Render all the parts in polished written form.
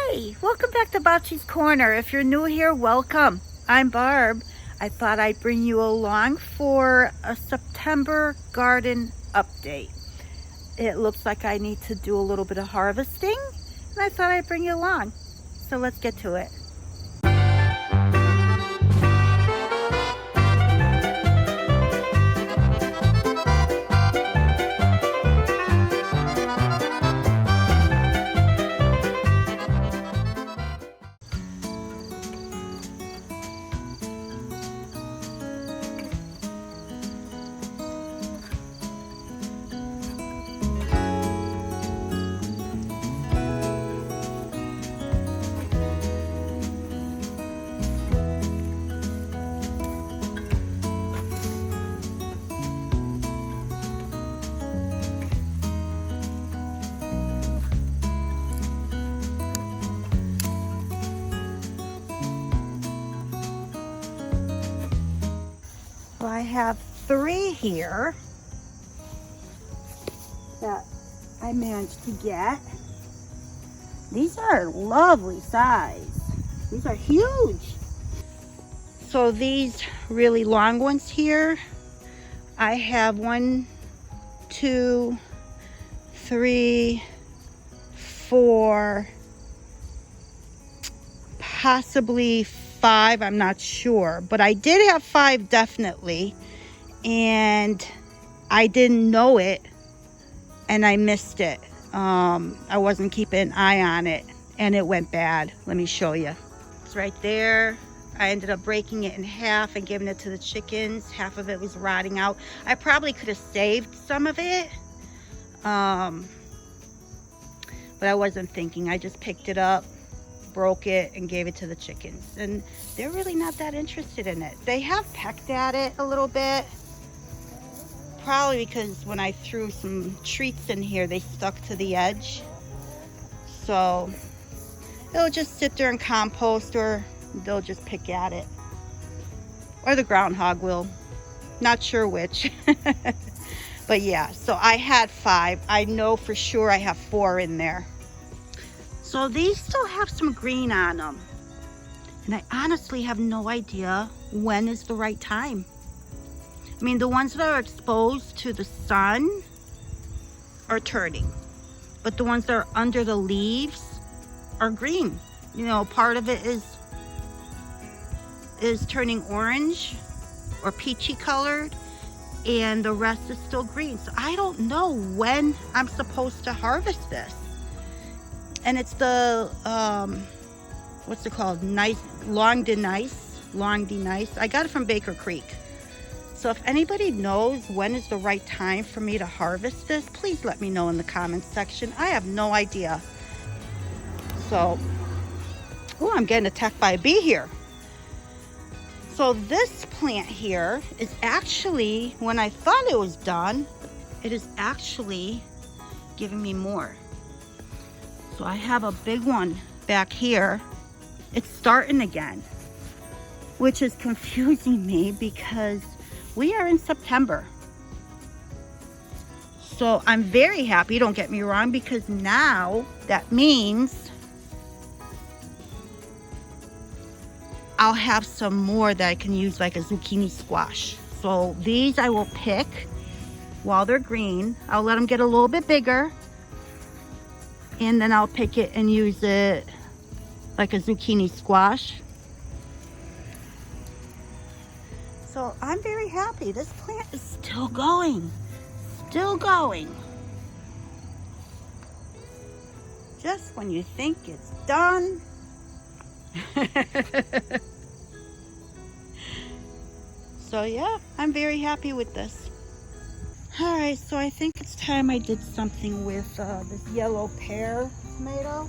Hi, welcome back to Bopchi's Corner. If you're new here, welcome. I'm Barb. I thought I'd bring you along for a September garden update. It looks like I need to do a little bit of harvesting, and I thought I'd bring you along. So let's get to it. I have 3 here that I managed to get. These are lovely size. These are huge. So these really long ones here, I have 1, 2, 3, 4, possibly 5, I'm not sure, but I did have 5 definitely, and I didn't know it and I missed it. I wasn't keeping an eye on it and it went bad. Let me show you. It's right there. I ended up breaking it in half and giving it to the chickens. Half of it was rotting out. I probably could have saved some of it, but I wasn't thinking. I just picked it up, broke it, and gave it to the chickens, and they're really not that interested in it. They have pecked at it a little bit, probably because when I threw some treats in here, they stuck to the edge. So it'll just sit there and compost, or they'll just pick at it, or the groundhog will, not sure which. But yeah, so I had 5. I know for sure I have 4 in there. So these still have some green on them, and I honestly have no idea when is the right time. I mean, the ones that are exposed to the sun are turning, but the ones that are under the leaves are green. You know, part of it is turning orange or peachy colored, and the rest is still green. So I don't know when I'm supposed to harvest this. And it's the, what's it called? Long de Nice. I got it from Baker Creek. So if anybody knows when is the right time for me to harvest this, please let me know in the comments section. I have no idea. So, oh, I'm getting attacked by a bee here. So this plant here is actually, when I thought it was done, it is actually giving me more. So I have a big one back here. It's starting again, which is confusing me because we are in September. So I'm very happy, don't get me wrong, because now that means I'll have some more that I can use, like a zucchini squash. So these I will pick while they're green. I'll let them get a little bit bigger, and then I'll pick it and use it like a zucchini squash. So I'm very happy. This plant is still going. Just when you think it's done. So yeah, I'm very happy with this. All right, so I think it's time I did something with this yellow pear tomato.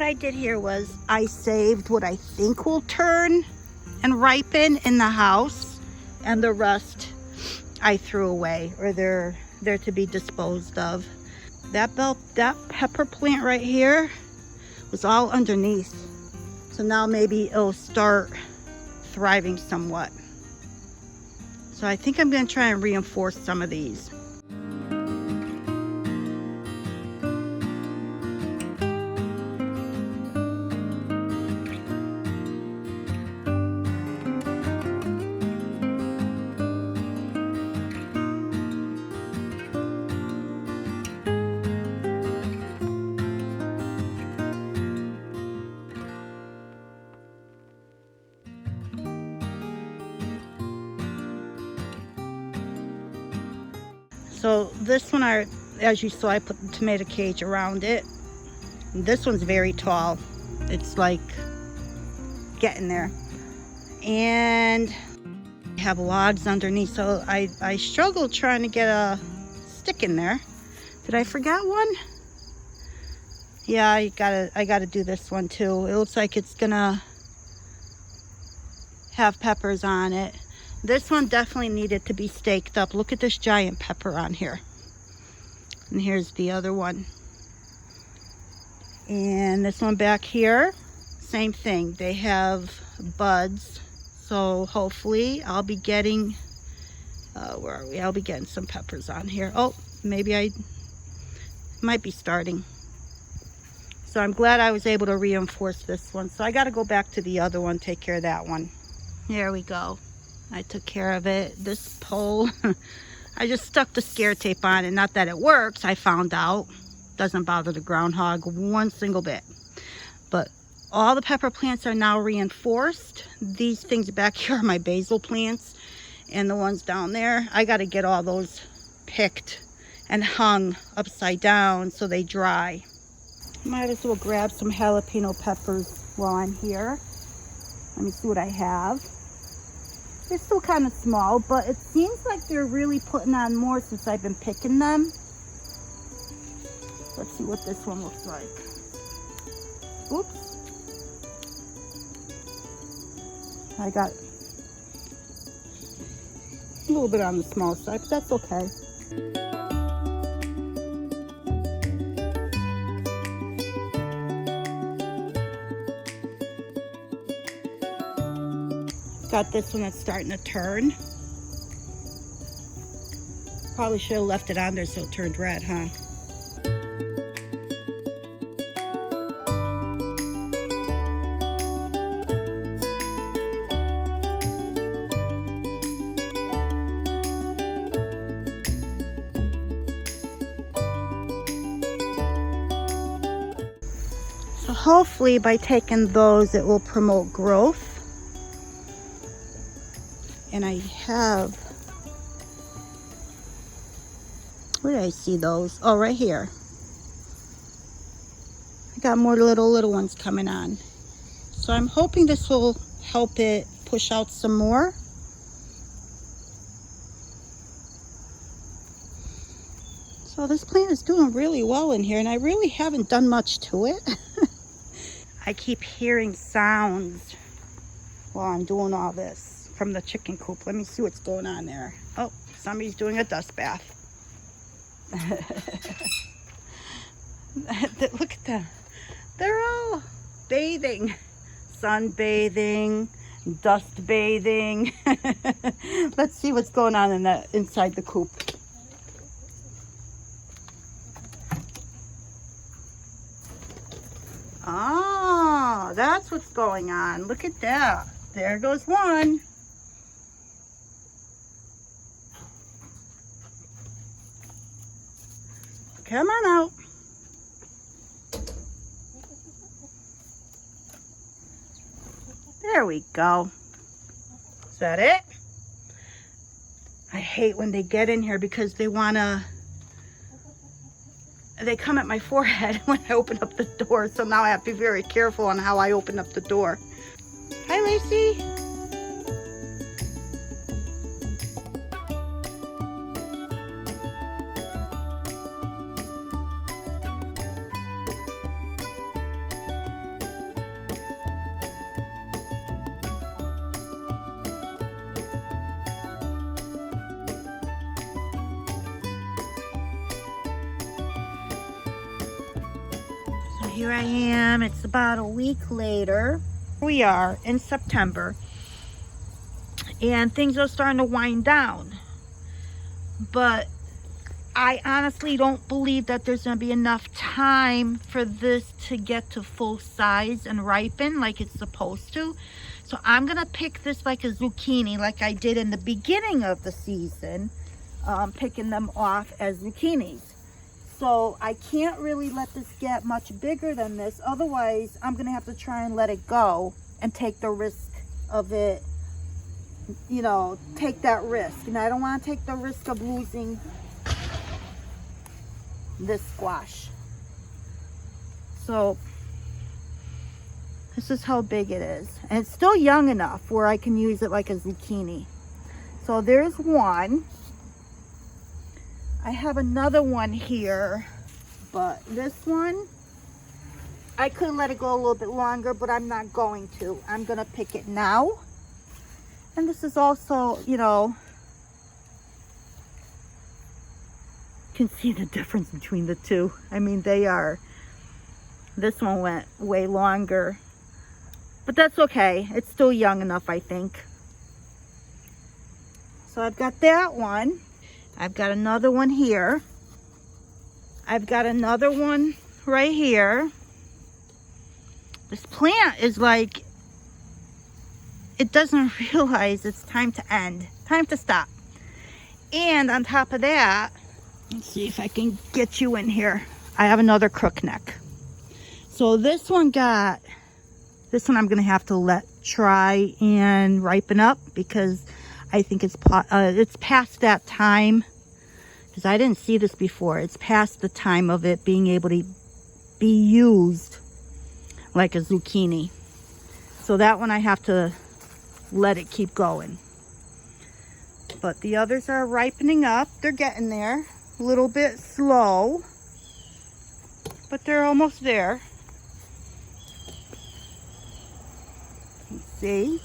I did here was I saved what I think will turn and ripen in the house, and the rest I threw away, or they're to be disposed of. That pepper plant right here was all underneath. So now maybe it'll start thriving somewhat. So I think I'm going to try and reinforce some of these. So this one, as you saw, I put the tomato cage around it. This one's very tall. It's like getting there. And I have logs underneath, so I struggled trying to get a stick in there. Did I forget one? Yeah, I gotta do this one too. It looks like it's gonna have peppers on it. This one definitely needed to be staked up. Look at this giant pepper on here. And here's the other one. And this one back here, same thing. They have buds. So hopefully I'll be getting, where are we? I'll be getting some peppers on here. Oh, maybe I might be starting. So I'm glad I was able to reinforce this one. So I got to go back to the other one, take care of that one. There we go. I took care of it. This pole, I just stuck the scare tape on it. Not that it works, I found out. Doesn't bother the groundhog one single bit. But all the pepper plants are now reinforced. These things back here are my basil plants. And the ones down there, I got to get all those picked and hung upside down so they dry. Might as well grab some jalapeno peppers while I'm here. Let me see what I have. They're still kind of small, but it seems like they're really putting on more since I've been picking them. Let's see what this one looks like. Oops. I got a little bit on the small side, but that's okay. Got this one that's starting to turn. Probably should have left it on there so it turned red, huh? So hopefully by taking those it will promote growth. And I have, where did I see those? Oh, right here. I got more little ones coming on. So I'm hoping this will help it push out some more. So this plant is doing really well in here, and I really haven't done much to it. I keep hearing sounds while I'm doing all this from the chicken coop. Let me see what's going on there. Oh, somebody's doing a dust bath. Look at them. They're all bathing. Sunbathing, dust bathing. Let's see what's going on inside the coop. Oh, that's what's going on. Look at that. There goes one. Come on out. There we go. Is that it? I hate when they get in here because they come at my forehead when I open up the door. So now I have to be very careful on how I open up the door. Hi, Lacey. here I am. It's about a week later. We are in September, and things are starting to wind down. But I honestly don't believe that there's going to be enough time for this to get to full size and ripen like it's supposed to. So I'm going to pick this like a zucchini, like I did in the beginning of the season, picking them off as zucchinis. So I can't really let this get much bigger than this. Otherwise, I'm going to have to try and let it go and take the risk of it, you know, take that risk. And I don't want to take the risk of losing this squash. So this is how big it is. And it's still young enough where I can use it like a zucchini. So there's one. I have another one here, but this one, I could let it go a little bit longer, but I'm not going to. I'm going to pick it now. And this is also, you know, you can see the difference between the two. I mean, they are, this one went way longer, but that's okay. It's still young enough, I think. So I've got that one. I've got another one here. I've got another one right here. This plant is like, it doesn't realize it's time to end, time to stop. And on top of that, let's see if I can get you in here. I have another crookneck. So this one I'm gonna have to let try and ripen up because I think it's past that time, because I didn't see this before. It's past the time of it being able to be used like a zucchini. So that one I have to let it keep going. But the others are ripening up. They're getting there. A little bit slow, but they're almost there. Let's see.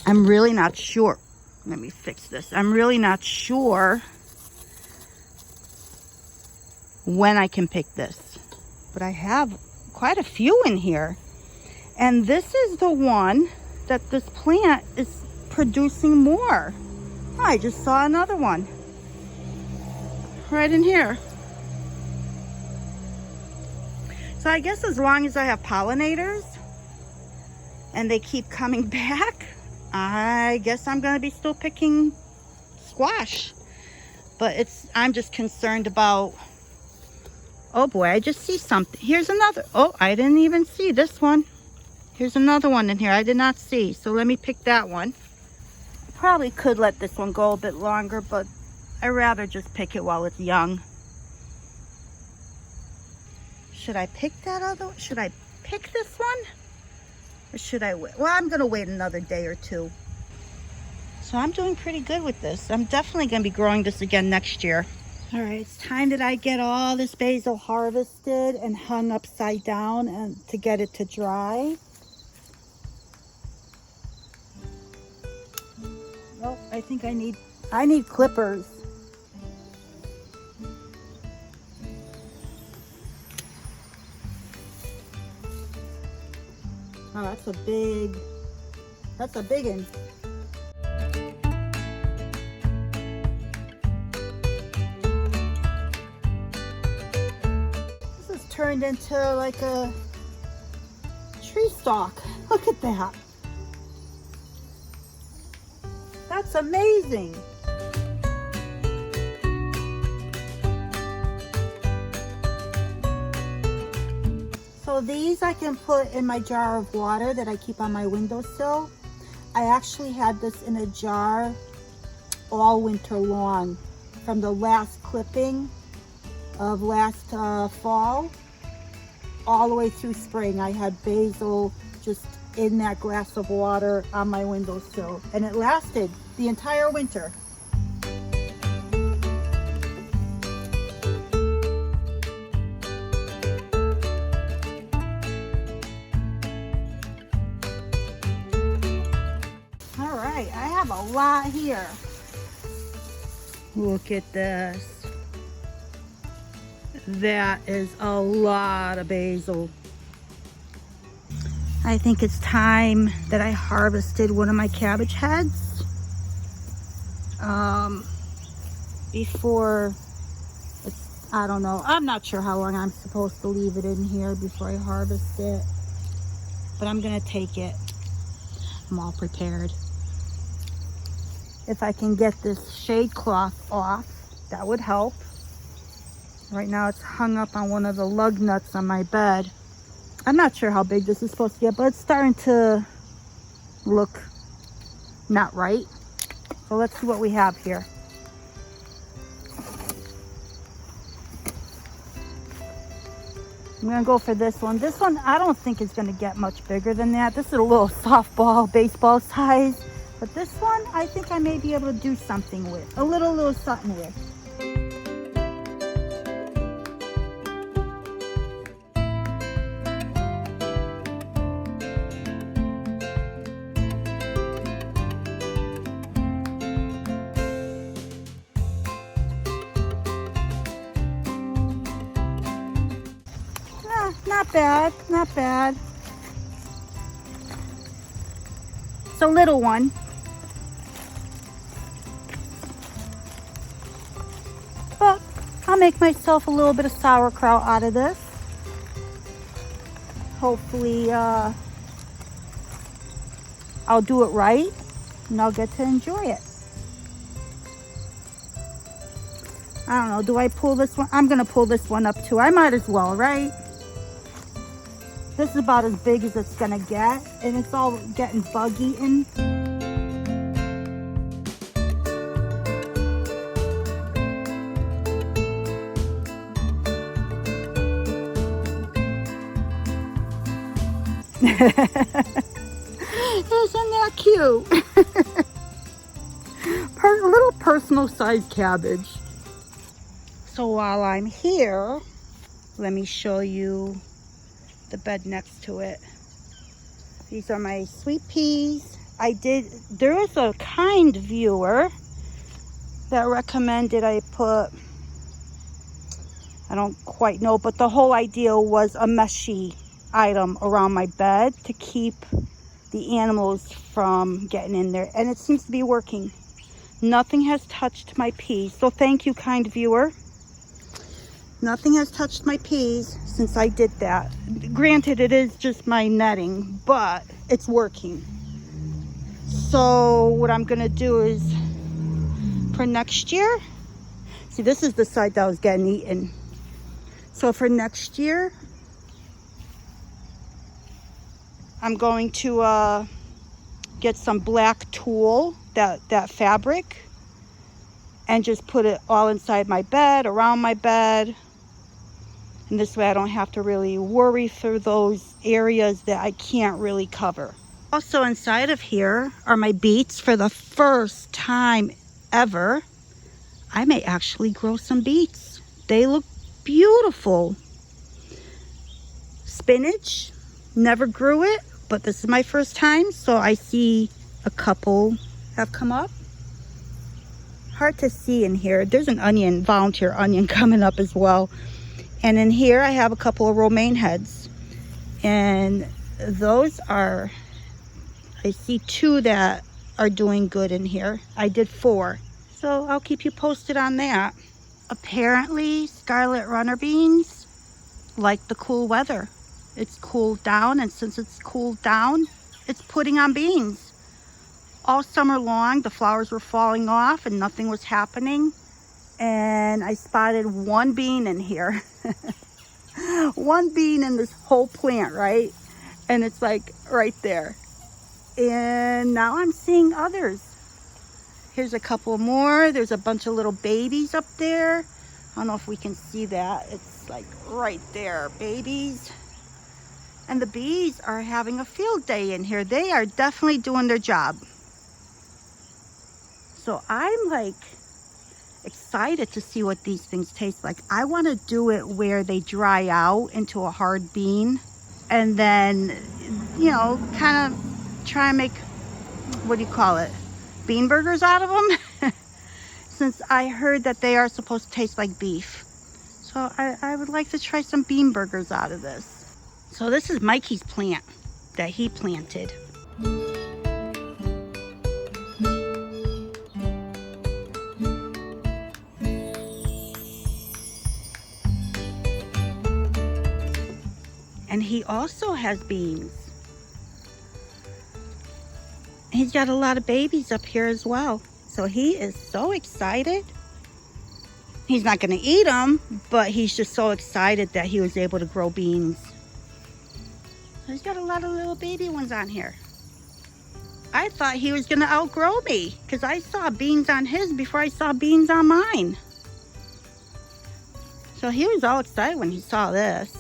I'm really not sure. Let me fix this. I'm really not sure when I can pick this, but I have quite a few in here. And this is the one that this plant is producing more. Oh, I just saw another one right in here. So I guess as long as I have pollinators and they keep coming back, I guess I'm going to be still picking squash. But I'm just concerned about, oh boy, I just see something. Here's another. Oh, I didn't even see this one. Here's another one in here I did not see. So let me pick that one. I probably could let this one go a bit longer, but I'd rather just pick it while it's young. Should I pick that other one? Should I pick this one? Or should I wait? Well, I'm going to wait another day or two. So I'm doing pretty good with this. I'm definitely going to be growing this again next year. All right, it's time that I get all this basil harvested and hung upside down and to get it to dry. Oh, I think I need clippers. Oh, that's a big one. This is turned into like a tree stalk. Look at that. That's amazing. So these I can put in my jar of water that I keep on my windowsill. I actually had this in a jar all winter long from the last clipping of last fall all the way through spring. I had basil just in that glass of water on my windowsill, and it lasted the entire winter. All right, I have a lot here. Look at this. That is a lot of basil. I think it's time that I harvested one of my cabbage heads. Before it's, I don't know, I'm not sure how long I'm supposed to leave it in here before I harvest it, but I'm gonna take it. I'm all prepared. If I can get this shade cloth off, that would help. Right now it's hung up on one of the lug nuts on my bed. I'm not sure how big this is supposed to get, but it's starting to look not right. So let's see what we have here. I'm gonna go for this one. This one, I don't think is gonna get much bigger than that. This is a little softball, baseball size. But this one, I think I may be able to do something with. A little something with. Not bad, not bad. It's a little one. But I'll make myself a little bit of sauerkraut out of this. Hopefully I'll do it right and I'll get to enjoy it. I don't know, do I pull this one? I'm gonna pull this one up too. I might as well, right? This is about as big as it's gonna get, and it's all getting buggy and isn't that cute? Little personal size cabbage. So while I'm here, let me show you the bed next to it. These are my sweet peas. There was a kind viewer that recommended I put, I don't quite know, but the whole idea was a meshy item around my bed to keep the animals from getting in there, and it seems to be working. Nothing has touched my peas, so thank you, kind viewer. Nothing has touched my peas since I did that. Granted, it is just my netting, but it's working. So what I'm gonna do is, for next year, see, this is the side that was getting eaten. So for next year, I'm going to get some black tulle, that fabric, and just put it all inside my bed, around my bed. And this way I don't have to really worry through those areas that I can't really cover. Also inside of here are my beets. For the first time ever, I may actually grow some beets. They look beautiful. Spinach, never grew it, but this is my first time. So I see a couple have come up. Hard to see in here. There's an onion, volunteer onion coming up as well. And in here I have a couple of romaine heads, and those are, I see 2 that are doing good in here. I did 4, so I'll keep you posted on that. Apparently scarlet runner beans like the cool weather. It's cooled down, and since it's cooled down, it's putting on beans. All summer long the flowers were falling off and nothing was happening. And I spotted 1 bean in here. 1 bean in this whole plant, right? And it's like right there. And now I'm seeing others. Here's a couple more. There's a bunch of little babies up there. I don't know if we can see that. It's like right there, babies. And the bees are having a field day in here. They are definitely doing their job. So I'm like excited to see what these things taste like. I want to do it where they dry out into a hard bean, and then, you know, kind of try and make, what do you call it, bean burgers out of them. Since I heard that they are supposed to taste like beef. So I would like to try some bean burgers out of this. So this is Mikey's plant that he planted. And he also has beans. He's got a lot of babies up here as well. So he is so excited. He's not going to eat them, but he's just so excited that he was able to grow beans. So he's got a lot of little baby ones on here. I thought he was going to outgrow me because I saw beans on his before I saw beans on mine. So he was all excited when he saw this.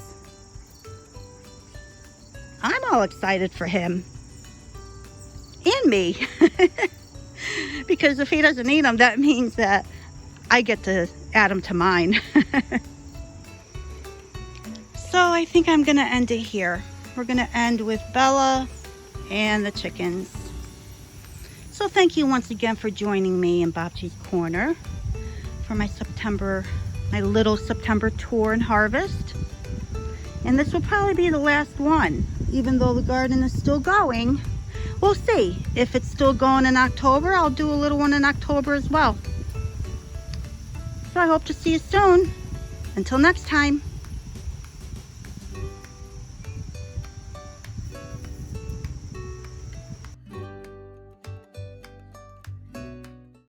I'm all excited for him. And me. Because if he doesn't eat them, that means that I get to add them to mine. So I think I'm going to end it here. We're going to end with Bella and the chickens. So thank you once again for joining me in Bopchi's Corner for my little September tour and harvest. And this will probably be the last one, even though the garden is still going. We'll see. If it's still going in October, I'll do a little one in October as well. So I hope to see you soon. Until next time.